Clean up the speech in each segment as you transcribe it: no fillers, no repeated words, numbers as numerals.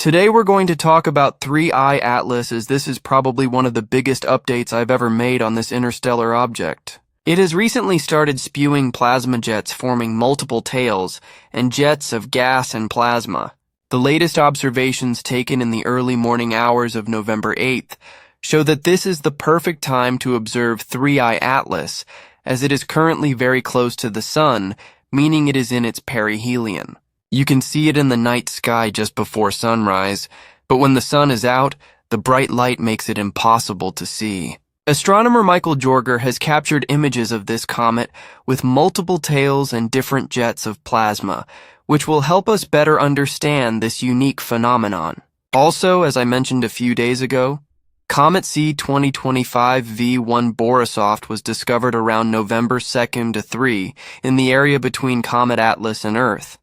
Today we're going to talk about 3I Atlas, as this is probably one of the biggest updates I've ever made on this interstellar object. It has recently started spewing plasma jets forming multiple tails and jets of gas and plasma. The latest observations taken in the early morning hours of November 8th show that this is the perfect time to observe 3I Atlas, as it is currently very close to the Sun, meaning it is in its perihelion. You can see it in the night sky just before sunrise, but when the sun is out, the bright light makes it impossible to see. Astronomer Michael Joerger has captured images of this comet with multiple tails and different jets of plasma, which will help us better understand this unique phenomenon. Also, as I mentioned a few days ago, Comet C 2025 V1 Borisov was discovered around November 2nd to 3 in the area between Comet Atlas and Earth.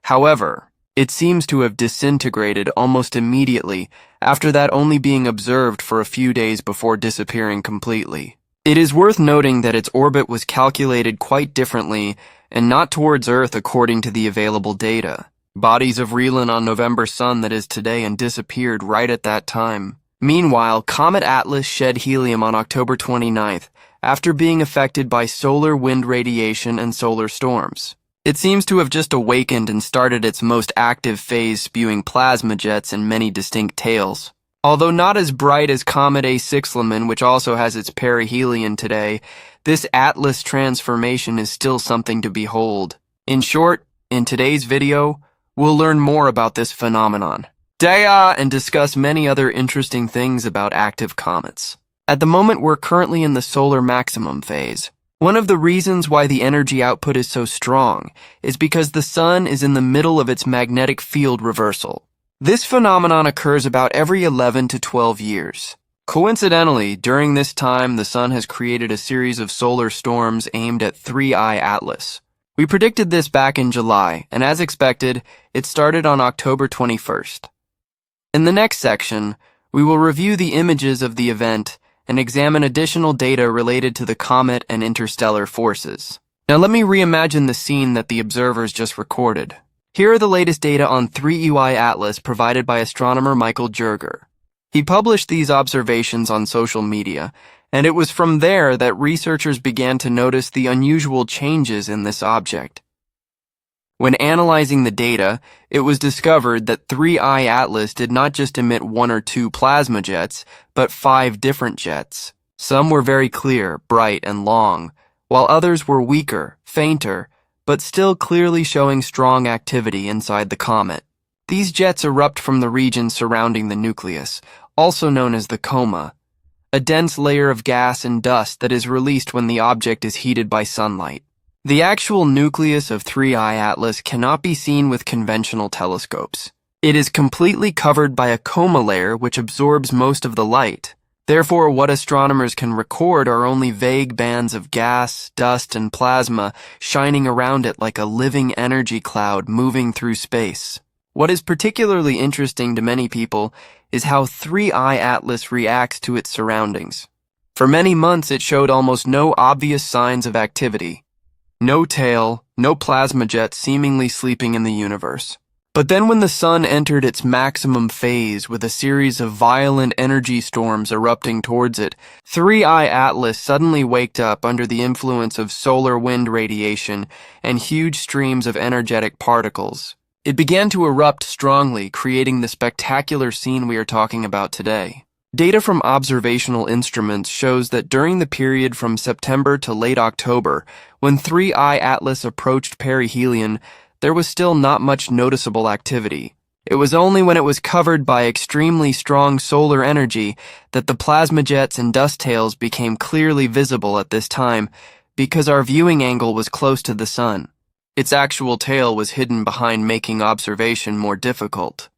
However, it seems to have disintegrated almost immediately, after that only being observed for a few days before disappearing completely. It is worth noting that its orbit was calculated quite differently and not towards Earth according to the available data. Bodies of Relan on November sun that is today and disappeared right at that time. Meanwhile, Comet Atlas shed helium on October 29th after being affected by solar wind radiation and solar storms. It seems to have just awakened and started its most active phase, spewing plasma jets and many distinct tails. Although not as bright as Comet A6, which also has its perihelion today, this Atlas transformation is still something to behold. In short, in today's video, we'll learn more about this phenomenon, and discuss many other interesting things about active comets. At the moment, we're currently in the solar maximum phase. One of the reasons why the energy output is so strong is because the sun is in the middle of its magnetic field reversal. This phenomenon occurs about every 11 to 12 years. Coincidentally, during this time, the sun has created a series of solar storms aimed at 3I Atlas. We predicted this back in July, and as expected, it started on October 21st. In the next section, we will review the images of the event and examine additional data related to the comet and interstellar forces. Now let me reimagine the scene that the observers just recorded. Here are the latest data on 3I Atlas provided by astronomer Michael Joerger. He published these observations on social media, and it was from there that researchers began to notice the unusual changes in this object. When analyzing the data, it was discovered that 3I Atlas did not just emit 1 or 2 plasma jets, but 5 different jets. Some were very clear, bright, and long, while others were weaker, fainter, but still clearly showing strong activity inside the comet. These jets erupt from the region surrounding the nucleus, also known as the coma, a dense layer of gas and dust that is released when the object is heated by sunlight. The actual nucleus of 3I Atlas cannot be seen with conventional telescopes. It is completely covered by a coma layer which absorbs most of the light. Therefore, what astronomers can record are only vague bands of gas, dust, and plasma shining around it like a living energy cloud moving through space. What is particularly interesting to many people is how 3I Atlas reacts to its surroundings. For many months, it showed almost no obvious signs of activity. No tail, no plasma jet seemingly sleeping in the universe. But then when the sun entered its maximum phase with a series of violent energy storms erupting towards it, 3I Atlas suddenly waked up under the influence of solar wind radiation and huge streams of energetic particles. It began to erupt strongly, creating the spectacular scene we are talking about today. Data from observational instruments shows that during the period from September to late October, when 3I Atlas approached perihelion, there was still not much noticeable activity. It was only when it was covered by extremely strong solar energy that the plasma jets and dust tails became clearly visible at this time, because our viewing angle was close to the sun. Its actual tail was hidden behind, making observation more difficult.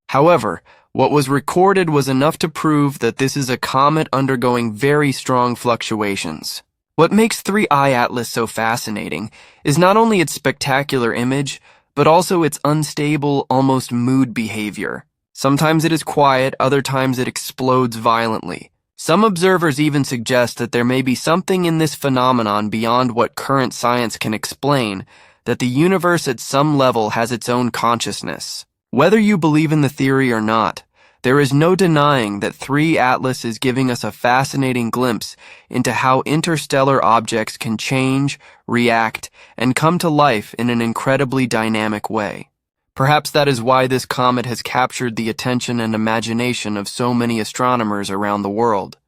However, what was recorded was enough to prove that this is a comet undergoing very strong fluctuations. What makes 3I Atlas so fascinating is not only its spectacular image, but also its unstable, almost mood behavior. Sometimes it is quiet, other times it explodes violently. Some observers even suggest that there may be something in this phenomenon beyond what current science can explain, that the universe at some level has its own consciousness. Whether you believe in the theory or not, there is no denying that 3 Atlas is giving us a fascinating glimpse into how interstellar objects can change, react, and come to life in an incredibly dynamic way. Perhaps that is why this comet has captured the attention and imagination of so many astronomers around the world.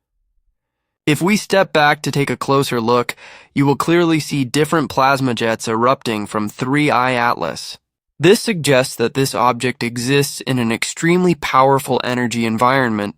If we step back to take a closer look, you will clearly see different plasma jets erupting from 3I Atlas. This suggests that this object exists in an extremely powerful energy environment,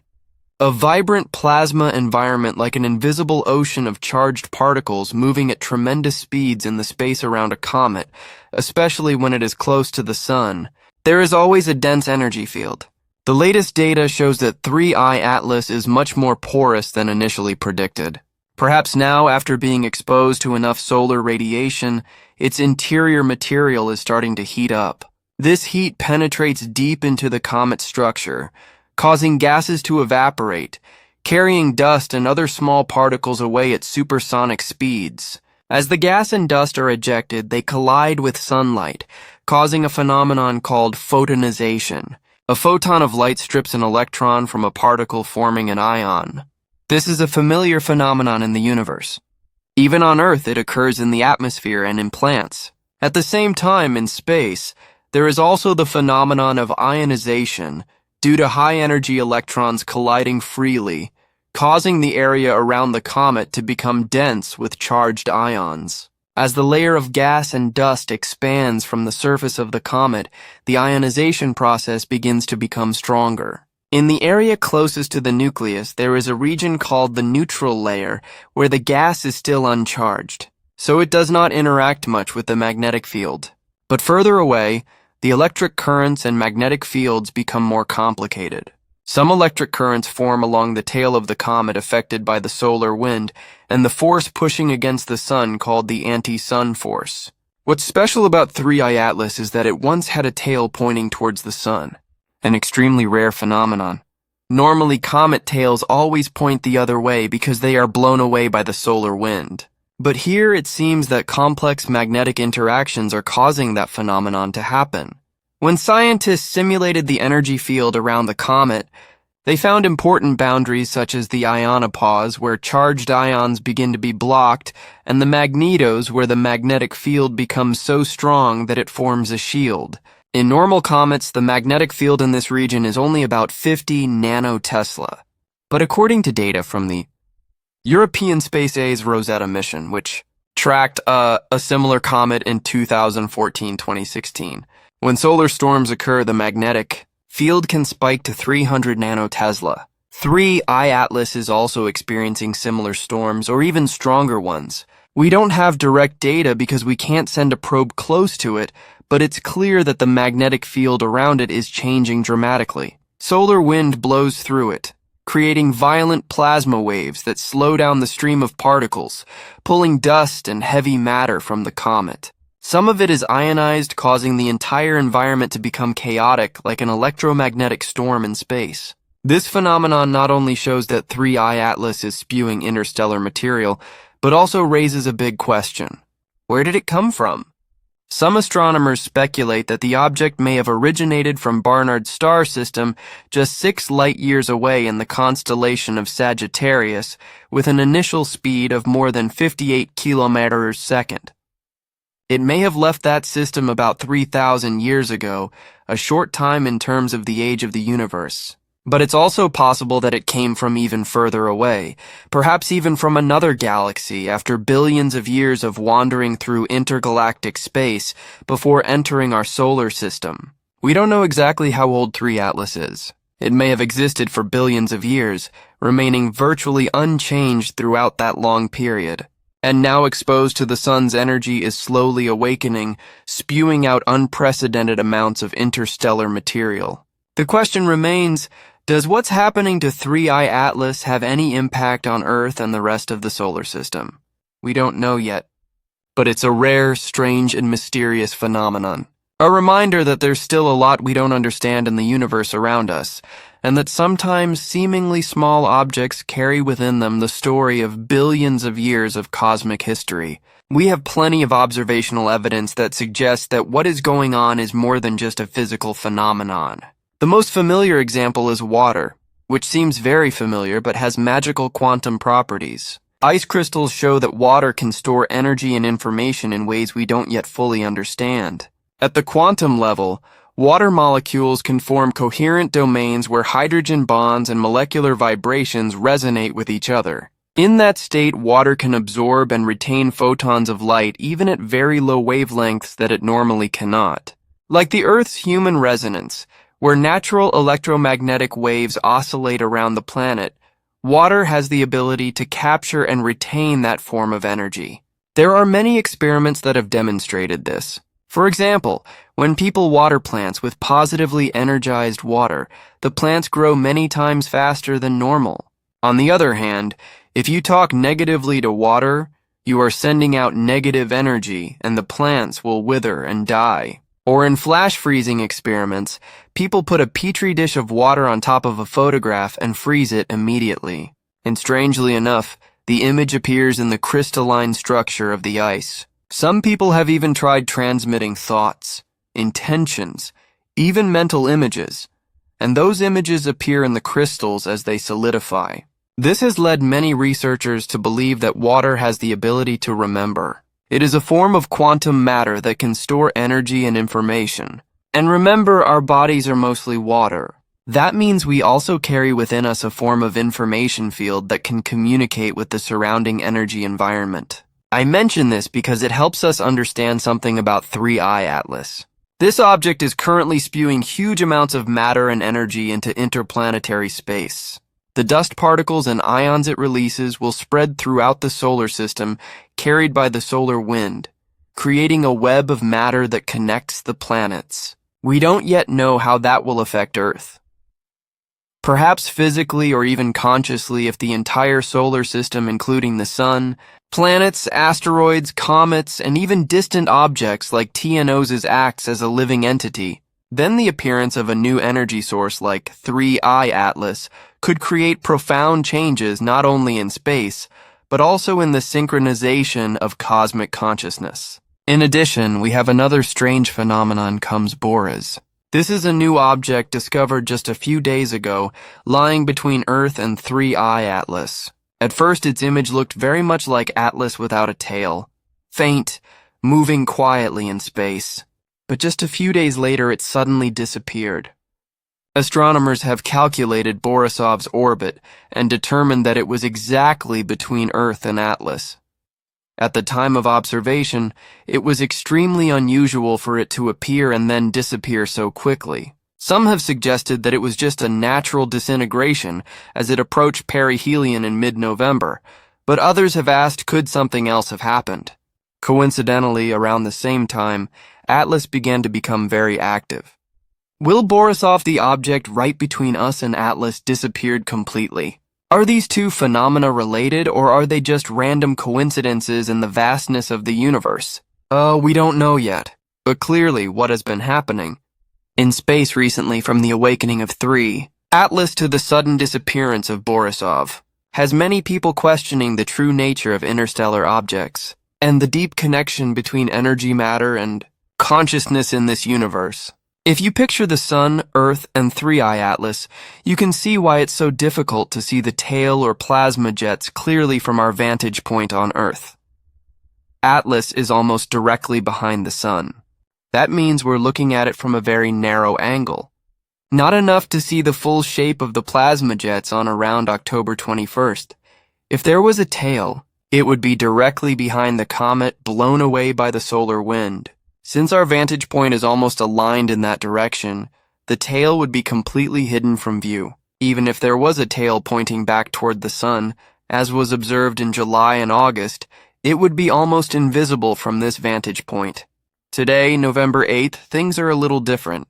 a vibrant plasma environment like an invisible ocean of charged particles moving at tremendous speeds in the space around a comet, especially when it is close to the sun. There is always a dense energy field. The latest data shows that 3I Atlas is much more porous than initially predicted. Perhaps now, after being exposed to enough solar radiation, its interior material is starting to heat up. This heat penetrates deep into the comet's structure, causing gases to evaporate, carrying dust and other small particles away at supersonic speeds. As the gas and dust are ejected, they collide with sunlight, causing a phenomenon called photonization. A photon of light strips an electron from a particle, forming an ion. This is a familiar phenomenon in the universe. Even on Earth, it occurs in the atmosphere and in plants. At the same time, in space, there is also the phenomenon of ionization due to high-energy electrons colliding freely, causing the area around the comet to become dense with charged ions. As the layer of gas and dust expands from the surface of the comet, the ionization process begins to become stronger. In the area closest to the nucleus, there is a region called the neutral layer where the gas is still uncharged, so it does not interact much with the magnetic field. But further away, the electric currents and magnetic fields become more complicated. Some electric currents form along the tail of the comet affected by the solar wind and the force pushing against the sun called the anti-sun force. What's special about 3I Atlas is that it once had a tail pointing towards the sun, an extremely rare phenomenon. Normally, comet tails always point the other way because they are blown away by the solar wind. But here it seems that complex magnetic interactions are causing that phenomenon to happen. When scientists simulated the energy field around the comet, they found important boundaries such as the ionopause, where charged ions begin to be blocked, and the magnetos, where the magnetic field becomes so strong that it forms a shield. In normal comets, the magnetic field in this region is only about 50 nanotesla. But according to data from the European Space Agency's Rosetta mission, which tracked a similar comet in 2014-2016, when solar storms occur, the magnetic field can spike to 300 nanotesla. 3I Atlas is also experiencing similar storms, or even stronger ones. We don't have direct data because we can't send a probe close to it, but it's clear that the magnetic field around it is changing dramatically. Solar wind blows through it, creating violent plasma waves that slow down the stream of particles, pulling dust and heavy matter from the comet. Some of it is ionized, causing the entire environment to become chaotic, like an electromagnetic storm in space. This phenomenon not only shows that 3I Atlas is spewing interstellar material, but also raises a big question. Where did it come from? Some astronomers speculate that the object may have originated from Barnard's star system just 6 light-years away in the constellation of Sagittarius, with an initial speed of more than 58 kilometers per second. It may have left that system about 3,000 years ago, a short time in terms of the age of the universe. But it's also possible that it came from even further away, perhaps even from another galaxy after billions of years of wandering through intergalactic space before entering our solar system. We don't know exactly how old 3 Atlas is. It may have existed for billions of years, remaining virtually unchanged throughout that long period. And now exposed to the sun's energy is slowly awakening, spewing out unprecedented amounts of interstellar material. The question remains, does what's happening to 3I Atlas have any impact on Earth and the rest of the solar system? We don't know yet. But it's a rare, strange, and mysterious phenomenon. A reminder that there's still a lot we don't understand in the universe around us, and that sometimes seemingly small objects carry within them the story of billions of years of cosmic history. We have plenty of observational evidence that suggests that what is going on is more than just a physical phenomenon. The most familiar example is water, which seems very familiar but has magical quantum properties. Ice crystals show that water can store energy and information in ways we don't yet fully understand. At the quantum level, water molecules can form coherent domains where hydrogen bonds and molecular vibrations resonate with each other. In that state, water can absorb and retain photons of light even at very low wavelengths that it normally cannot. Like the Earth's human resonance, where natural electromagnetic waves oscillate around the planet, water has the ability to capture and retain that form of energy. There are many experiments that have demonstrated this. For example, when people water plants with positively energized water, the plants grow many times faster than normal. On the other hand, if you talk negatively to water, you are sending out negative energy and the plants will wither and die. Or in flash freezing experiments, people put a petri dish of water on top of a photograph and freeze it immediately. And strangely enough, the image appears in the crystalline structure of the ice. Some people have even tried transmitting thoughts, intentions, even mental images, and those images appear in the crystals as they solidify. This has led many researchers to believe that water has the ability to remember. It is a form of quantum matter that can store energy and information. And remember, our bodies are mostly water. That means we also carry within us a form of information field that can communicate with the surrounding energy environment. I mention this because it helps us understand something about 3I Atlas. This object is currently spewing huge amounts of matter and energy into interplanetary space. The dust particles and ions it releases will spread throughout the solar system, carried by the solar wind, creating a web of matter that connects the planets. We don't yet know how that will affect Earth. Perhaps physically or even consciously if the entire solar system, including the sun, planets, asteroids, comets, and even distant objects like TNOs acts as a living entity, then the appearance of a new energy source like 3I Atlas could create profound changes not only in space, but also in the synchronization of cosmic consciousness. In addition, we have another strange phenomenon comes Borisov. This is a new object discovered just a few days ago, lying between Earth and 3I Atlas. At first, its image looked very much like Atlas without a tail, faint, moving quietly in space. But just a few days later, it suddenly disappeared. Astronomers have calculated Borisov's orbit and determined that it was exactly between Earth and Atlas. At the time of observation, it was extremely unusual for it to appear and then disappear so quickly. Some have suggested that it was just a natural disintegration as it approached perihelion in mid-November, but others have asked could something else have happened. Coincidentally, around the same time, Atlas began to become very active. Will Borisov, the object right between us and Atlas, disappeared completely? Are these two phenomena related, or are they just random coincidences in the vastness of the universe? We don't know yet, but clearly what has been happening in space recently from the awakening of 3 Atlas to the sudden disappearance of Borisov has many people questioning the true nature of interstellar objects and the deep connection between energy matter and consciousness in this universe. If you picture the Sun, Earth, and 3I Atlas, you can see why it's so difficult to see the tail or plasma jets clearly from our vantage point on Earth. Atlas is almost directly behind the Sun. That means we're looking at it from a very narrow angle. Not enough to see the full shape of the plasma jets on around October 21st. If there was a tail, it would be directly behind the comet blown away by the solar wind. Since our vantage point is almost aligned in that direction, the tail would be completely hidden from view. Even if there was a tail pointing back toward the sun, as was observed in July and August, it would be almost invisible from this vantage point. Today, November 8th, things are a little different.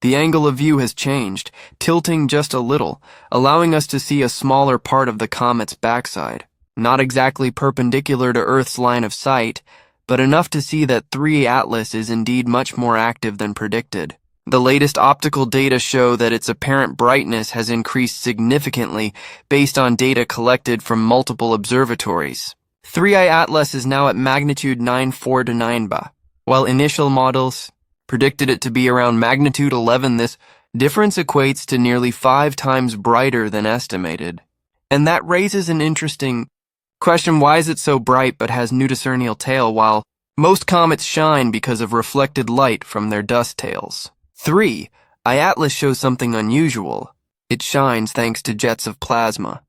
The angle of view has changed, tilting just a little, allowing us to see a smaller part of the comet's backside. Not exactly perpendicular to Earth's line of sight, but enough to see that 3 Atlas is indeed much more active than predicted. The latest optical data show that its apparent brightness has increased significantly based on data collected from multiple observatories. 3I Atlas is now at magnitude 9.4 to 9 while initial models predicted it to be around magnitude 11. This difference equates to nearly 5 times brighter than estimated. And that raises an interesting question: why is it so bright but has no discernible tail while most comets shine because of reflected light from their dust tails? 3. Atlas shows something unusual. It shines thanks to jets of plasma.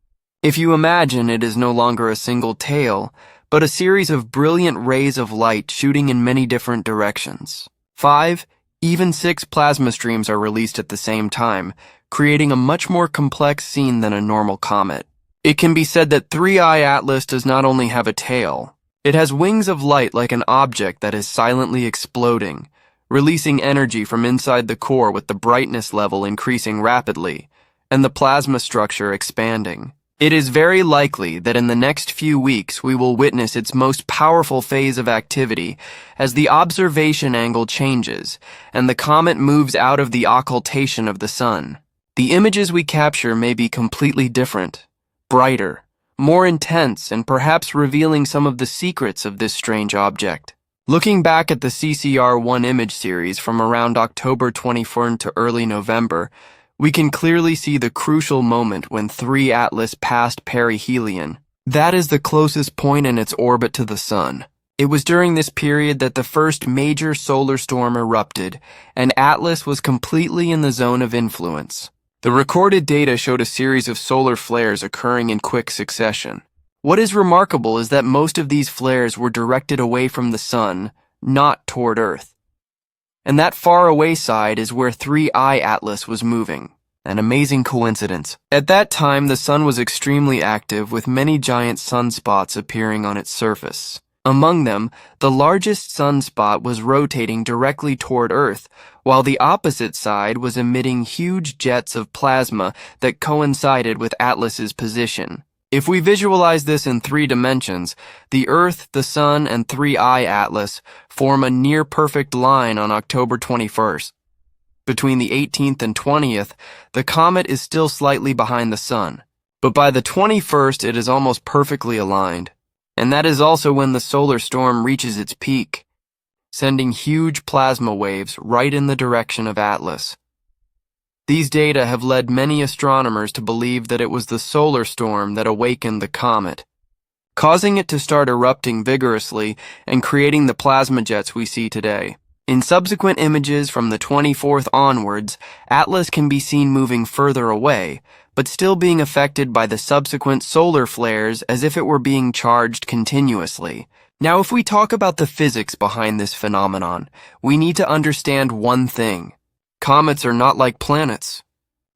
If you imagine, it is no longer a single tail, but a series of brilliant rays of light shooting in many different directions. 5. Even 6 plasma streams are released at the same time, creating a much more complex scene than a normal comet. It can be said that 3I Atlas does not only have a tail, it has wings of light like an object that is silently exploding, releasing energy from inside the core with the brightness level increasing rapidly, and the plasma structure expanding. It is very likely that in the next few weeks we will witness its most powerful phase of activity as the observation angle changes and the comet moves out of the occultation of the sun. The images we capture may be completely different, brighter, more intense, and perhaps revealing some of the secrets of this strange object. Looking back at the CCR1 image series from around October 24 to early November, we can clearly see the crucial moment when 3 Atlas passed perihelion. That is the closest point in its orbit to the sun. It was during this period that the first major solar storm erupted, and Atlas was completely in the zone of influence. The recorded data showed a series of solar flares occurring in quick succession. What is remarkable is that most of these flares were directed away from the sun, not toward Earth. And that far-away side is where 3I Atlas was moving. An amazing coincidence. At that time, the sun was extremely active, with many giant sunspots appearing on its surface. Among them, the largest sunspot was rotating directly toward Earth, while the opposite side was emitting huge jets of plasma that coincided with Atlas's position. If we visualize this in 3 dimensions, the Earth, the Sun, and 3I Atlas form a near-perfect line on October 21st. Between the 18th and 20th, the comet is still slightly behind the Sun, but by the 21st it is almost perfectly aligned. And that is also when the solar storm reaches its peak, sending huge plasma waves right in the direction of Atlas. These data have led many astronomers to believe that it was the solar storm that awakened the comet, causing it to start erupting vigorously and creating the plasma jets we see today. In subsequent images from the 24th onwards, Atlas can be seen moving further away, but still being affected by the subsequent solar flares as if it were being charged continuously. Now, if we talk about the physics behind this phenomenon, we need to understand one thing. Comets are not like planets.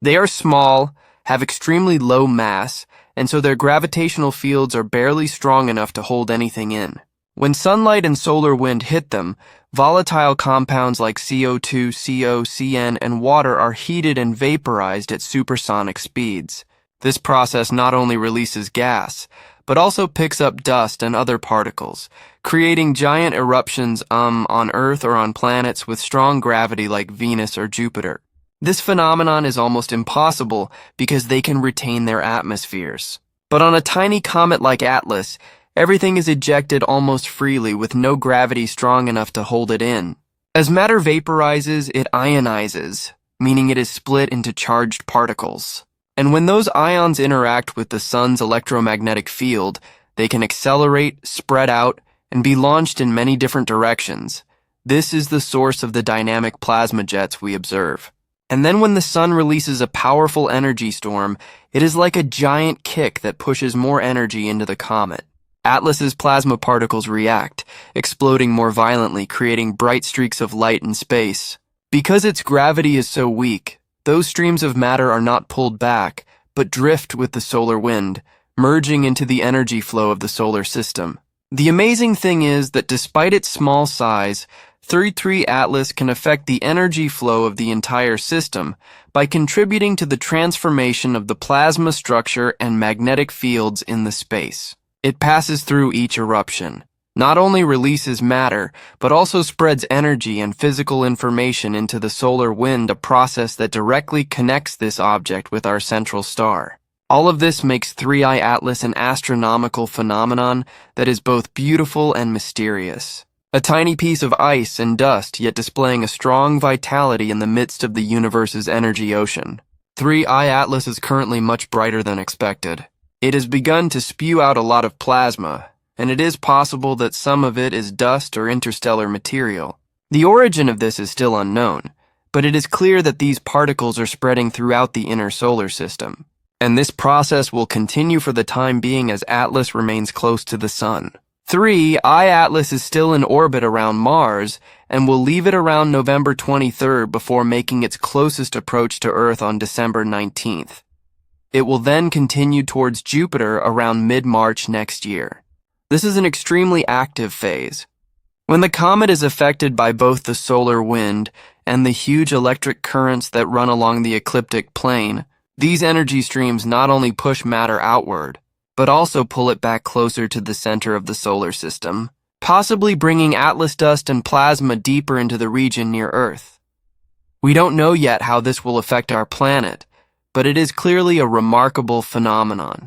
They are small, have extremely low mass, and so their gravitational fields are barely strong enough to hold anything in. When sunlight and solar wind hit them, volatile compounds like CO2, CO, CN, and water are heated and vaporized at supersonic speeds. This process not only releases gas, but also picks up dust and other particles, creating giant eruptions on Earth or on planets with strong gravity like Venus or Jupiter. This phenomenon is almost impossible because they can retain their atmospheres. But on a tiny comet like Atlas, everything is ejected almost freely with no gravity strong enough to hold it in. As matter vaporizes, it ionizes, meaning it is split into charged particles. And when those ions interact with the sun's electromagnetic field, they can accelerate, spread out, and be launched in many different directions. This is the source of the dynamic plasma jets we observe. And then when the sun releases a powerful energy storm, it is like a giant kick that pushes more energy into the comet. Atlas's plasma particles react, exploding more violently, creating bright streaks of light in space. Because its gravity is so weak, those streams of matter are not pulled back, but drift with the solar wind, merging into the energy flow of the solar system. The amazing thing is that despite its small size, 3 Atlas can affect the energy flow of the entire system by contributing to the transformation of the plasma structure and magnetic fields in the space. It passes through each eruption, not only releases matter, but also spreads energy and physical information into the solar wind, a process that directly connects this object with our central star. All of this makes 3I Atlas an astronomical phenomenon that is both beautiful and mysterious. A tiny piece of ice and dust, yet displaying a strong vitality in the midst of the universe's energy ocean. 3I Atlas is currently much brighter than expected. It has begun to spew out a lot of plasma, and it is possible that some of it is dust or interstellar material. The origin of this is still unknown, but it is clear that these particles are spreading throughout the inner solar system. And this process will continue for the time being as Atlas remains close to the Sun. 3I Atlas is still in orbit around Mars and will leave it around November 23rd before making its closest approach to Earth on December 19th. It will then continue towards Jupiter around mid-March next year. This is an extremely active phase. When the comet is affected by both the solar wind and the huge electric currents that run along the ecliptic plane, these energy streams not only push matter outward, but also pull it back closer to the center of the solar system, possibly bringing Atlas dust and plasma deeper into the region near Earth. We don't know yet how this will affect our planet, but it is clearly a remarkable phenomenon.